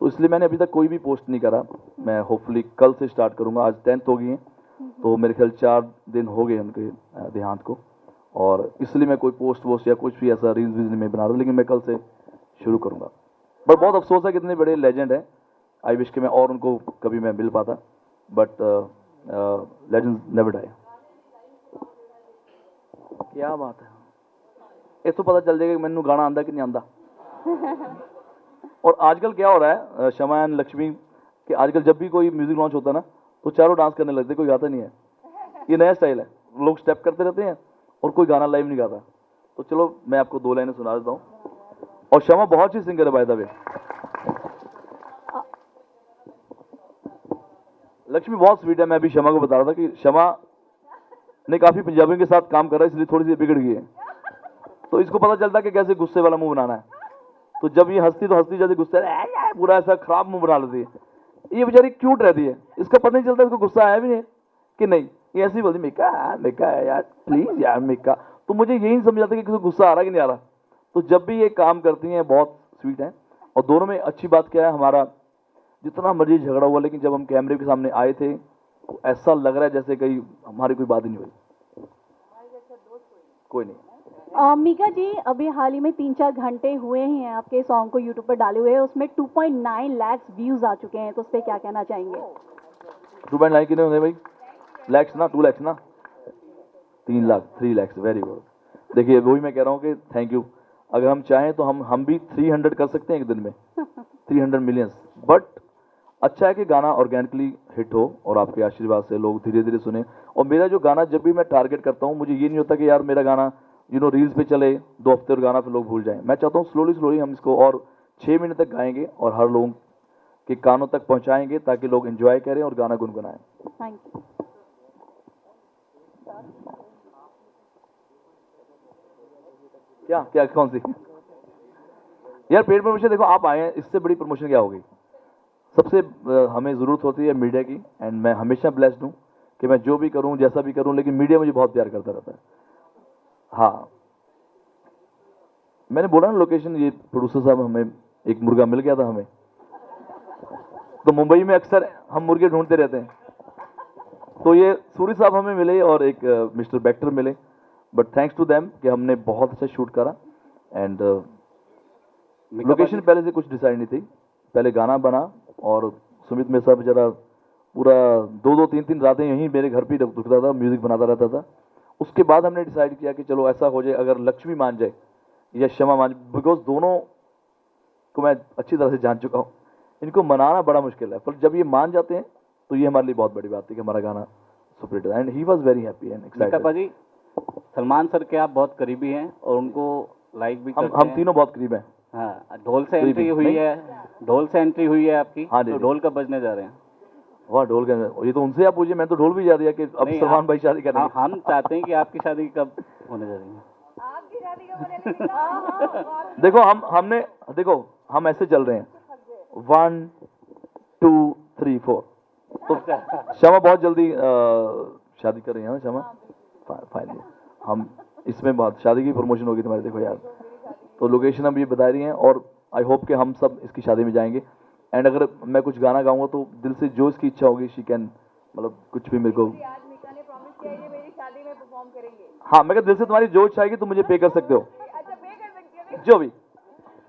Speaker 3: तो इसलिए मैंने अभी तक कोई भी पोस्ट नहीं करा। मैं होपफुली कल से स्टार्ट करूँगा, आज 10th हो गई है, तो मेरे ख्याल 4 दिन हो गए उनके देहांत को, और इसलिए मैं कोई पोस्ट या कुछ भी ऐसा रील्स वील्स नहीं बना रहा, लेकिन मैं कल से शुरू करूँगा। बट बहुत अफसोस है कि इतने बड़े लेजेंड हैं, आई विश कि मैं और उनको कभी मैं मिल पाता, बट लेजेंड्स नेवर डाई। क्या बात है, ये तो पता चल जाएगा कि मैंने गाना आंदा कि नहीं आंदा। और आजकल क्या हो रहा है शमा एंड लक्ष्मी, कि आजकल जब भी कोई म्यूजिक लॉन्च होता है ना तो चारों डांस करने लगते, कोई गाता नहीं है, ये नया स्टाइल है, लोग स्टेप करते रहते हैं और कोई गाना लाइव नहीं गाता। तो चलो मैं आपको 2 लाइनें सुना देता हूँ, और शमा बहुत अच्छी सिंगर है बाय द वे, लक्ष्मी बहुत स्वीट है। मैं अभी शमा को बता रहा था कि शमा ने काफी पंजाबियों के साथ काम करा, इसलिए थोड़ी सी बिगड़ गई है, तो इसको पता चलता कि कैसे गुस्से वाला मुंह बनाना है, तो जब ये हंसती तो हंसती, जैसे गुस्से पूरा ऐसा खराब मुंह बना लेती है, ये बेचारी क्यूट रहती है, इसका पता नहीं चलता इसको गुस्सा आया भी नहीं कि नहीं, ये ऐसी बोलती मिका है यार प्लीज यार मिका, तो मुझे यही नहीं समझ आता कि किसी गुस्सा आ रहा कि नहीं आ रहा। तो जब भी ये काम करती हैं बहुत स्वीट है, और दोनों में अच्छी बात क्या है, हमारा जितना मर्जी झगड़ा हुआ, लेकिन जब हम कैमरे के सामने आए थे तो ऐसा लग रहा है जैसे कहीं हमारी कोई बात ही नहीं हुई, कोई नहीं।
Speaker 5: मीका जी अभी हाल ही में 3-4 घंटे हुए ही हैं आपके सॉन्ग को यूट्यूब पर डाले हुए, उसमें 2.9 लाख व्यूज आ चुके हैं, तो उस पर क्या कहना चाहेंगे?
Speaker 3: 2.9 कितने होंगे भाई? लैक्स ना, 2 लाख ना, 3 लाख, 3 लाख, वेरी गुड। देखिए वही मैं कह रहा हूँ कि थैंक यू, अगर हम चाहें तो हम भी 300 कर सकते हैं एक दिन में, 300 मिलियंस, बट अच्छा है कि गाना ऑर्गेनिकली हिट हो और आपके आशीर्वाद से लोग धीरे धीरे सुने। और मेरा जो गाना जब भी मैं टारगेट करता हूँ, मुझे ये नहीं होता कि यार मेरा गाना रील्स पे चले 2 हफ्ते और गाना फिर लोग भूल जाएं। मैं चाहता हूँ स्लोली हम इसको और 6 महीने तक गाएंगे और हर लोगों के कानों तक पहुँचाएंगे, ताकि लोग एंजॉय करें और गाना गुनगुनाएं।
Speaker 5: Thank you.
Speaker 3: क्या क्या कौन सी? यार पेड प्रमोशन देखो, आप आए हैं, इससे बड़ी प्रमोशन क्या होगी? सबसे हमें ज़रूरत होती है मीडिया की, एंड मैं हमेशा ब्लेस्ड हूँ कि मैं जो भी करूँ जैसा भी करूँ, लेकिन मीडिया मुझे बहुत प्यार करता रहता है। हाँ, मैंने बोला ना लोकेशन, ये प्रोड्यूसर साहब, हमें एक मुर्गा मिल गया था हमें, तो मुंबई में अक्सर हम मुर्गे ढूंढते रहते हैं, तो ये सूरी साहब हमें मिले और एक मिस्टर बैक्टर मिले, बट थैंक्स टू देम कि हमने बहुत अच्छा शूट करा। एंड लोकेशन पहले से कुछ डिसाइड नहीं थी, पहले गाना बना और सुमित में सब जरा पूरा 2-2 3-3 रातें यहीं मेरे घर पे रुकता था, म्यूजिक बनाता रहता था। उसके बाद हमने डिसाइड किया कि चलो ऐसा हो जाए, अगर लक्ष्मी मान जाए या क्षमा मान जाए, बिकॉज दोनों को मैं अच्छी तरह से जान चुका हूँ, इनको मनाना बड़ा मुश्किल है, पर जब ये मान जाते हैं तो ये हमारे लिए बहुत बड़ी बात है कि हमारा गाना सुपरहिट है। And he was very happy and excited.
Speaker 2: जी, सलमान सर के आप बहुत करीबी हैं और उनको लाइक भी करते
Speaker 3: हम
Speaker 2: हैं।
Speaker 3: तीनों बहुत करीब हैं।
Speaker 2: हाँ, ढोल से एंट्री हुई है, ढोल से एंट्री हुई है आपकी।
Speaker 3: हाँ जी,
Speaker 2: तो ढोल कब बजने जा रहे हैं?
Speaker 3: वाह, ढोल के ये तो उनसे आप पूछिए, मैं तो ढोल भी जा दिया कि अब
Speaker 2: नहीं,
Speaker 3: सलमान भाई शादी करेंगे।
Speaker 2: हाँ, हम चाहते हैं कि आपकी शादी कब होने जा रही है?
Speaker 1: आपकी शादी कब होने लगी?
Speaker 3: देखो हमने देखो हम ऐसे चल रहे हैं 1 2 3 4, तो क्षमा बहुत जल्दी शादी कर रही है ना क्षमा, फाइनली हम इसमें बात शादी की प्रमोशन होगी तुम्हारी, देखो यार, तो लोकेशन हम ये बता रही हैं और आई होप कि हम सब इसकी शादी में जाएंगे। एंड अगर मैं कुछ गाना गाऊंगा तो दिल से जो इसकी इच्छा होगी शी कैन, मतलब कुछ भी मेरे को।
Speaker 1: आज मीका ने प्रॉमिस किया है कि मेरी शादी में परफॉर्म करेंगे।
Speaker 3: हाँ, मैं दिल से तुम्हारी जो इच्छा आएगी तुम मुझे पे कर सकते हो,
Speaker 1: अच्छा, पे कर सकती हो?
Speaker 3: जो भी।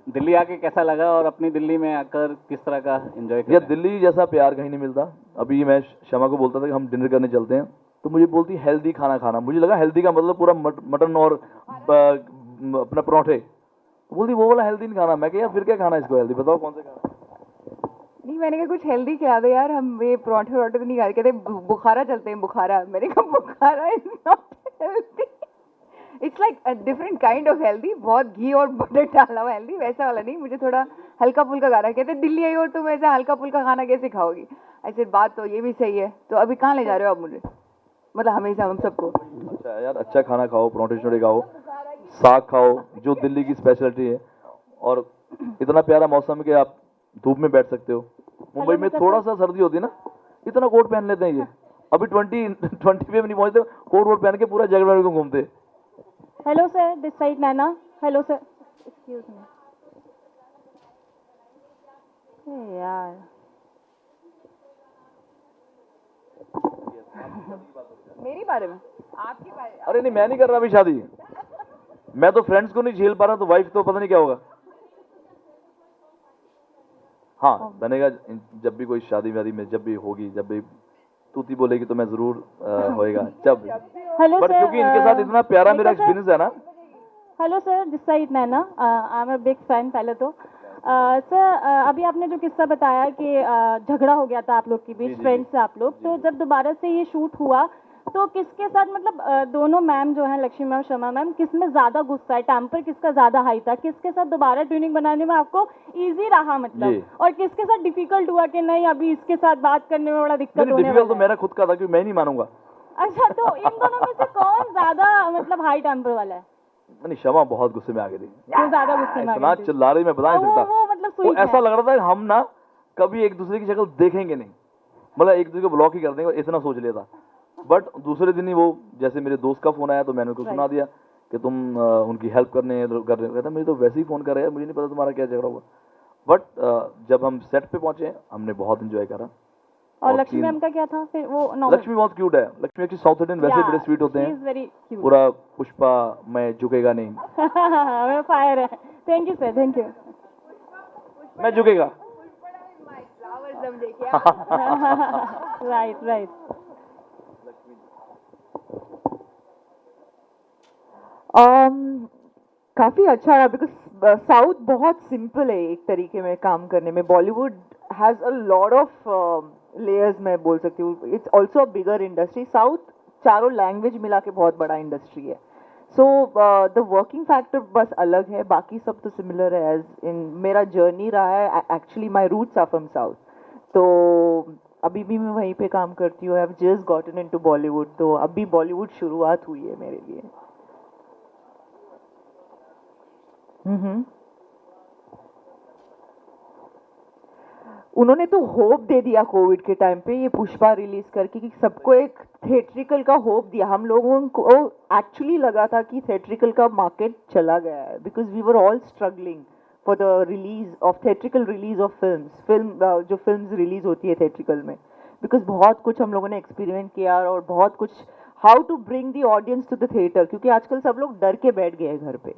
Speaker 2: दिल्ली आके कैसा लगा और अपनी दिल्ली में आकर किस तरह का एंजॉय
Speaker 3: यार दिल्ली जैसा प्यार कहीं नहीं मिलता। अभी मैं क्षमा को बोलता था कि हम डिनर करने चलते हैं, तो मुझे बोलती हेल्दी खाना खाना, मुझे लगा हेल्दी का मतलब पूरा मटन और अपना परोठे, बोलती वो वाला हेल्दी नहीं खाना। मैं कहा यार फिर क्या खाना इसको हेल्दी, बताओ कौन से खाना?
Speaker 1: नहीं, मैंने कहा कुछ हेल्दी खिला दो यार, हम ये परोठे वरोठे तो नहीं खा रहे। कहते बुखारा चलते हैं, बुखारा। मैंने कहा Bukhara is not healthy, it's like a different kind of healthy, बहुत घी और बटर डाला हुआ हेल्दी, वैसा वाला नहीं। मुझे थोड़ा हल्का फुल्का खाना। कहते दिल्ली आई हो तुम ऐसा हल्का फुल्का खाना कैसे खाओगी? ऐसे बात तो ये भी सही है। तो अभी कहाँ ले जा रहे हो आप मुझे, मतलब हमेशा हम सबको?
Speaker 3: अच्छा यार, अच्छा खाना खाओ, परोठे शोठे खाओ, साग खाओ जो दिल्ली की स्पेशलिटी है, और इतना प्यारा मौसम है कि आप धूप में बैठ सकते हो। मुंबई में थोड़ा सा सर्दी होती है ना, इतना कोट पहन लेते हैं ये। अभी 20 पे नहीं पहुंचते, कोट वोट पहन के पूरा जगह को घूमते।
Speaker 5: Hello sir, this side Naina. Hello sir, excuse me यार।
Speaker 1: मेरी बारे में, आपकी बारे में?
Speaker 3: अरे नहीं, मैं नहीं कर रहा अभी शादी, मैं तो फ्रेंड्स को नहीं झेल पा रहा, तो वाइफ तो पता नहीं क्या होगा। हाँ, बनेगा जब भी कोई शादी वादी में जब भी होगी, जब भी तूती बोलेगी तो मैं जरूर होएगा जब।
Speaker 5: हेलो
Speaker 3: बट
Speaker 5: सर,
Speaker 3: क्योंकि इनके साथ इतना प्यारा मेरा एक्सपीरियंस है ना।
Speaker 5: Hello sir, this side Naina. I am a big fan. पहले तो सर, अभी आपने जो किस्सा बताया कि झगड़ा हो गया था आप लोग के बीच, फ्रेंड्स से आप लोग, तो जब दोबारा से ये शूट हुआ तो किसके साथ, मतलब दोनों मैम जो हैं, लक्ष्मी मैम, शमा मैम, किसमें ज्यादा गुस्सा है, टेम्पर किसका ज्यादा हाई था, किसके साथ दोबारा ट्यूनिंग बनाने में आपको इजी रहा, मतलब, और किसके साथ डिफिकल्ट हुआ कि नहीं अभी इसके साथ बात करने में बड़ा दिक्कत होने वाला
Speaker 3: तो
Speaker 5: है?
Speaker 3: मेरा खुद का था, क्योंकि मैं नहीं मानूंगा।
Speaker 5: अच्छा, तो इन दोनों में से कौन ज्यादा मतलब हाई टेम्पर वाला है?
Speaker 3: नहीं, क्षमा बहुत गुस्से में आ गई थी,
Speaker 5: क्यों ज्यादा गुस्से में आ
Speaker 3: इतना
Speaker 5: गई थी?
Speaker 3: चिल्ला रही मैं बता नहीं सकता।
Speaker 5: वो मतलब
Speaker 3: वो
Speaker 5: स्वीट
Speaker 3: ऐसा
Speaker 5: है।
Speaker 3: लग रहा था कि हम ना कभी एक दूसरे की शक्ल देखेंगे नहीं, मतलब एक दूसरे को ब्लॉक ही कर देंगे, इतना सोच लिया था। बट दूसरे दिन ही वो, जैसे मेरे दोस्त का फोन आया तो मैंने उसको सुना दिया कि तुम उनकी हेल्प कर रहे हो। कहता मुझे तो वैसे ही फोन कर रहे हैं, मुझे नहीं पता तुम्हारा क्या झगड़ा हुआ। बट जब हम सेट पे पहुंचे हमने बहुत इंजॉय करा।
Speaker 5: और लक्ष्मी मैम का क्या था फिर? वो
Speaker 3: लक्ष्मी बहुत क्यूट है। लक्ष्मी एक्चुअली साउथ इंडियन वैसे बड़े स्वीट होते हैं, पूरा पुष्पा मैं झुकेगा नहीं।
Speaker 5: मैं फायर है। Thank you sir, thank you.
Speaker 3: मैं झुकेगा।
Speaker 5: Right right.
Speaker 4: काफ़ी अच्छा रहा, बिकॉज साउथ बहुत सिंपल है एक तरीके में काम करने में। Bollywood has a lot of layers, मैं बोल सकती हूँ। It's also a bigger industry. South चारों लैंग्वेज मिला के बहुत बड़ा इंडस्ट्री है। सो द वर्किंग फैक्टर बस अलग है, बाकी सब तो सिमिलर है। एज इन मेरा जर्नी रहा है, actually my roots are from south, तो अभी भी मैं वहीं पे काम करती हूँ. I have just gotten into Bollywood, तो अभी बॉलीवुड शुरुआत हुई है मेरे लिए. उन्होंने तो होप दे दिया कोविड के टाइम पे ये पुष्पा रिलीज करके कि सबको एक थिएट्रिकल का होप दिया. हम लोगों को एक्चुअली लगा था कि थिएट्रिकल का मार्केट चला गया है because we were all struggling for the release of theatrical release of film जो फिल्म्स रिलीज होती है थिएट्रिकल में, बिकॉज बहुत कुछ हम लोगों ने एक्सपेरिमेंट किया और बहुत कुछ how to bring the audience to the theatre, क्योंकि आजकल सब लोग डर के बैठ गए हैं घर पे.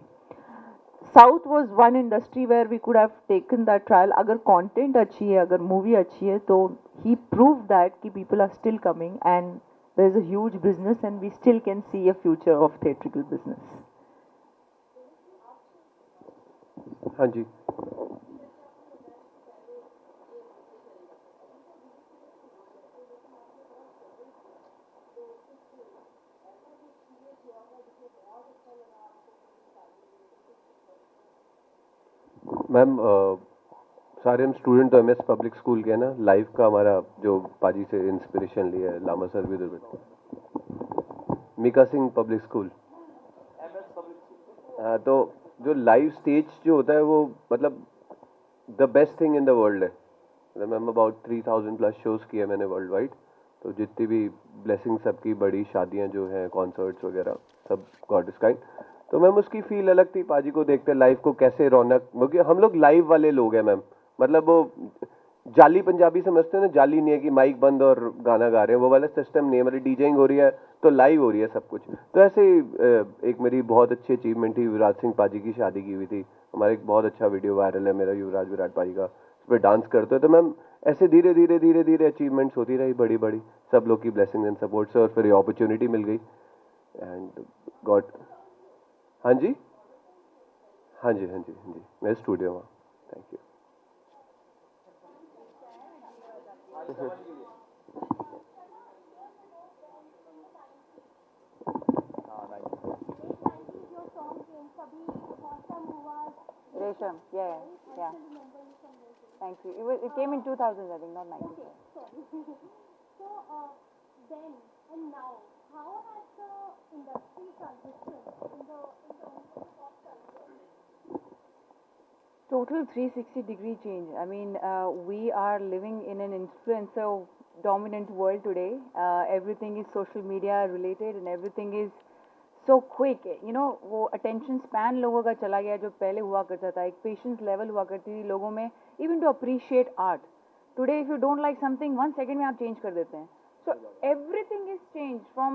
Speaker 4: South was one industry where we could have taken that trial. अगर कंटेंट अच्छी है, अगर मूवी अच्छी है, तो ही प्रूव दैट कि people are still coming and there is a huge business and we still can see a future of theatrical business.
Speaker 6: हाँ जी. मैम सारे हम स्टूडेंट तो एमएस पब्लिक स्कूल के हैं ना. लाइफ का हमारा जो पाजी से इंस्पिरेशन लिया है, लामा सर भी उधर मीका सिंह पब्लिक स्कूल. हाँ, तो जो लाइव स्टेज जो होता है वो मतलब the best thing in the world है. मतलब मैम अबाउट 3000 प्लस शोज़ किए मैंने वर्ल्ड वाइड. तो जितनी भी ब्लेसिंग सबकी बड़ी शादियाँ जो हैं, कॉन्सर्ट्स वगैरह, सब गॉड इज काइंड. तो मैम उसकी फील अलग थी. पाजी को देखते लाइव को कैसे रौनक, क्योंकि हम लोग लाइव वाले लोग हैं मैम. मतलब वो जाली पंजाबी समझते हैं ना, जाली नहीं है कि माइक बंद और गाना गा रहे हैं, वो वाला सिस्टम नहीं है. मतलब डीजेइंग हो रही है तो लाइव हो रही है सब कुछ. तो ऐसे ही एक मेरी बहुत अच्छी अचीवमेंट थी, युवराज सिंह पाजी की शादी की हुई थी. हमारा एक बहुत अच्छा वीडियो वायरल है मेरा, युवराज विराट पाजी का, उस पर डांस करते हो. तो मैम ऐसे धीरे धीरे धीरे धीरे अचीवमेंट्स होती रही बड़ी बड़ी, सब लोग की ब्लेसिंग एंड सपोर्ट से, और फिर ये अपॉर्चुनिटी मिल गई एंड गॉड. हाँ जी, हाँ जी, हाँ जी, हाँ जी, मैं स्टूडियो में. Thank you.
Speaker 1: Resham, yeah. Thank you. It came in 2000, I think, not 90.
Speaker 9: So, then and now, how has the industry transitioned in the pop culture?
Speaker 1: Total 360-degree change. I mean, we are living in an influencer dominant world today. Everything is social media related and everything is so quick. You know, वो attention span लोगों का चला गया जो पहले हुआ करता था. एक patience level हुआ करती थी लोगों में, even to appreciate art. Today, if you don't like something, 1 second में आप change कर देते हैं. So everything is changed from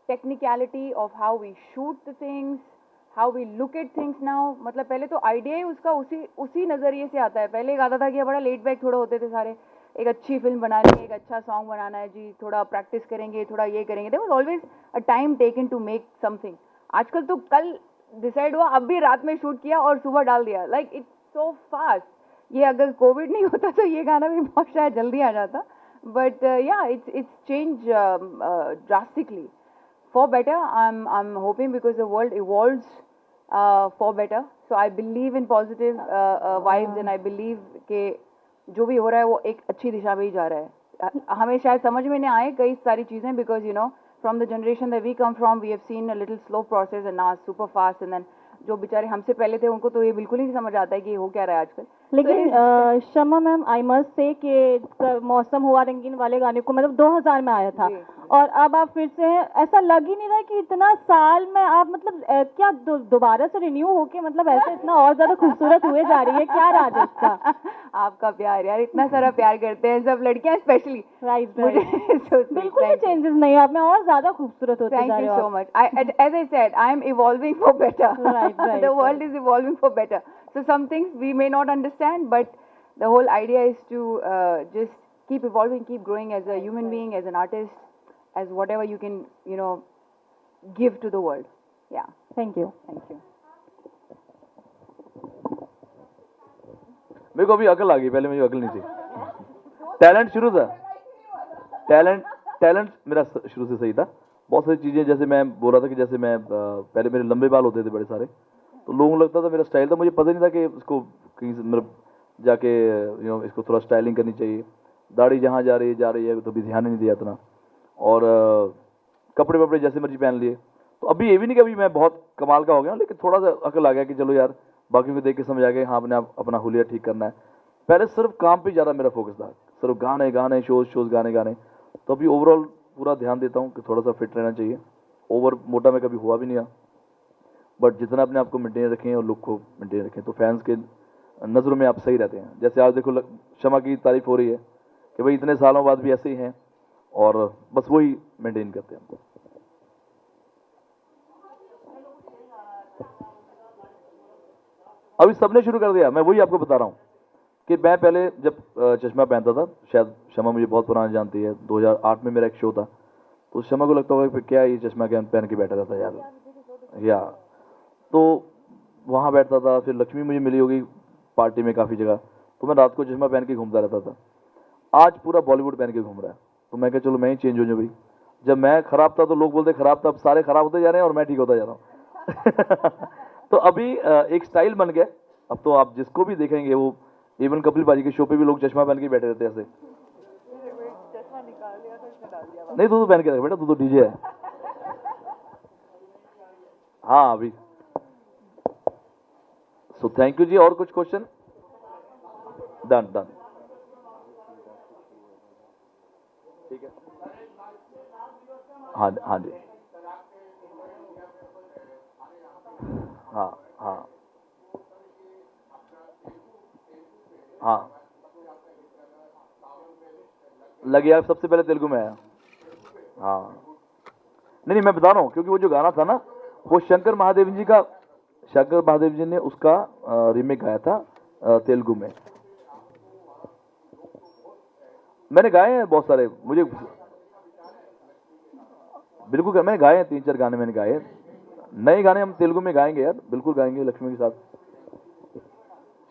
Speaker 1: technicality of how we shoot the things, how we look at things now. मतलब पहले तो आइडिया ही उसका उसी नज़रिए से आता है. पहले एक आता था कि बड़ा लेट बैक थोड़ा होते थे सारे, एक अच्छी फिल्म बनानी है, एक अच्छा सॉन्ग बनाना है जी, थोड़ा प्रैक्टिस करेंगे, थोड़ा ये करेंगे. There was always a time taken to make something. आजकल तो कल डिसाइड हुआ, अब भी रात में शूट किया और सुबह डाल दिया. Like it's so fast. ये अगर कोविड नहीं होता तो ये गाना भी बहुत शायद जल्दी आ जाता. बट या it's change drastically for better. I'm hoping because the world evolves for better. So I believe in positive vibes and I believe कि जो भी हो रहा है वो एक अच्छी दिशा में ही जा रहा है. हमें शायद समझ में नहीं आए कई सारी चीज़ें, because you know from the generation that we come from, we have seen a little slow process and now it's super fast. And then जो बेचारे हमसे पहले थे उनको तो ये बिल्कुल ही नहीं समझ आता है कि हो क्या रहा है आजकल.
Speaker 5: लेकिन शमा मैम, आई मस्ट से कि मौसम हुआ रंगीन वाले गाने को मतलब 2000 में आया था और अब आप फिर से, ऐसा लग ही नहीं रहा कि इतना साल में आप मतलब क्या दोबारा से रिन्यू होके मतलब ऐसे इतना और ज्यादा खूबसूरत हुए जा रही है. क्या राज है इसका?
Speaker 1: आपका प्यार यार, इतना सारा प्यार करते हैं सब लड़कियां स्पेशली.
Speaker 5: राइट. बिल्कुल भी चेंजेस नहीं, आप में और ज्यादा खूबसूरत होते जा रहे हो.
Speaker 1: Thank you so much. As I said, I am evolving for better.
Speaker 5: Right.
Speaker 1: The world is evolving for better. So some things we may not understand, but the whole idea is to just keep evolving, keep growing as a human being, as an artist, as whatever you can, you know, give to the world. Yeah.
Speaker 5: Thank you.
Speaker 1: Thank you.
Speaker 3: मेरे को अभी अकल आ गई, पहले मुझे अकल नहीं थी. टैलेंट शुरू था, टैलेंट मेरा शुरू से सही था. बहुत सारी चीज़ें, जैसे मैं बोल रहा था कि जैसे मैं पहले मेरे लंबे बाल होते थे बड़े सारे, तो लोगों को लगता था मेरा स्टाइल था. मुझे पता नहीं था कि इसको कहीं मतलब जाके इसको थोड़ा स्टाइलिंग करनी चाहिए. दाढ़ी जहाँ जा रही है तो भी ध्यान ही नहीं दिया इतना, और कपड़े वपड़े जैसे मर्जी पहन लिए। तो अभी ये भी नहीं कि अभी मैं बहुत कमाल का हो गया हूँ, लेकिन थोड़ा सा अकल आ गया कि चलो यार बाकी को देख के समझ आ गया, हाँ अपने आप अपना हुलिया ठीक करना है। पहले सिर्फ काम पे ज़्यादा मेरा फोकस था, सिर्फ गाने गाने शोज गाने। तो अभी ओवरऑल पूरा ध्यान देता हूँ कि थोड़ा सा फिट रहना चाहिए। ओवर मोटा मैं कभी हुआ भी नहीं, बट जितना अपने आप को मेंटेन रखें और लुक को मेंटेन रखें तो फैंस के नज़रों में आप सही रहते हैं। जैसे आज देखो शमा की तारीफ हो रही है कि भाई इतने सालों बाद भी ऐसे ही हैं, और बस वही मेंटेन करते हैं। अभी सबने शुरू कर दिया, मैं वही आपको बता रहा हूँ कि मैं पहले जब चश्मा पहनता था, शायद शमा मुझे बहुत पुरानी जानती है, 2008 में मेरा एक शो था, तो शमा को लगता होगा कि क्या ये चश्मा क्या पहन के बैठा रहता यार, या तो वहाँ बैठता था। फिर लक्ष्मी मुझे मिली होगी पार्टी में काफ़ी जगह, तो मैं रात को चश्मा पहन के घूमता रहता था। आज पूरा बॉलीवुड पहन के घूम रहा है, तो मैं कहा चलो मैं ही चेंज हो जाऊँ भाई। जब मैं खराब था तो लोग बोलते खराब था, अब सारे खराब होते जा रहे हैं और मैं ठीक होता जा रहा हूँ। तो अभी एक स्टाइल बन गया। अब तो आप जिसको भी देखेंगे, वो इवन कपिल पाजी के शो पे भी लोग चश्मा पहन के बैठे रहते हैं ऐसे। नहीं तू तो पहन के रख बेटा, तू तो डीजे है। हाँ अभी सो थैंक यू जी। और कुछ क्वेश्चन? डन डन, ठीक है। हाँ हाँ जी, हाँ हाँ हाँ लगे यार, सबसे पहले तेलुगु में आया। हाँ नहीं मैं बता रहा हूँ, क्योंकि वो जो गाना था ना, वो शंकर महादेव जी ने उसका रीमेक गाया था तेलुगु में। मैंने गाए हैं बहुत सारे, मुझे बिल्कुल मैंने गाए हैं, 3-4 गाने मैंने गाए हैं। नए गाने हम तेलुगु में गाएंगे यार, बिल्कुल गाएंगे लक्ष्मी के साथ।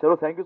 Speaker 3: चलो थैंक यू।